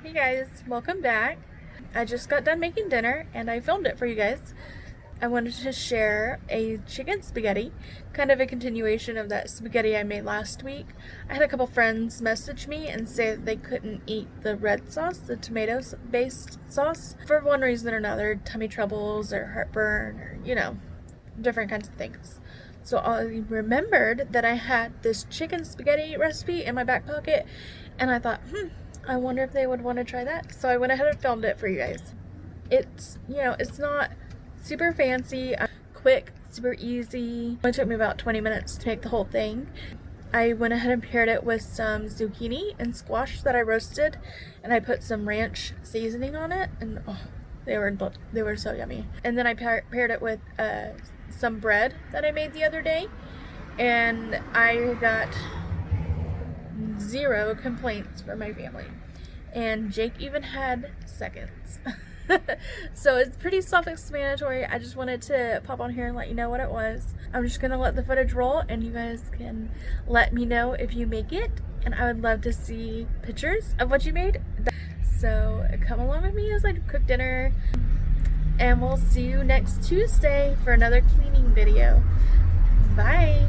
Hey guys, welcome back. I just got done making dinner and I filmed it for you guys. I wanted to share a chicken spaghetti, kind of a continuation of that spaghetti I made last week. I had a couple friends message me and say that they couldn't eat the red sauce, the tomato-based sauce, for one reason or another, tummy troubles or heartburn or, different kinds of things. So I remembered that I had this chicken spaghetti recipe in my back pocket and I thought, I wonder if they would want to try that. So I went ahead and filmed it for you guys. It's not super fancy, quick, super easy. It only took me about 20 minutes to make the whole thing. I went ahead and paired it with some zucchini and squash that I roasted, and I put some ranch seasoning on it, and they were so yummy. And then I paired it with some bread that I made the other day, and I got 0 complaints from my family, and Jake even had seconds. So it's pretty self-explanatory. I just wanted to pop on here and let you know what it was. I'm just gonna let the footage roll and you guys can let me know if you make it, and I would love to see pictures of what you made. So come along with me as I cook dinner, and we'll see you next Tuesday for another cleaning video. Bye.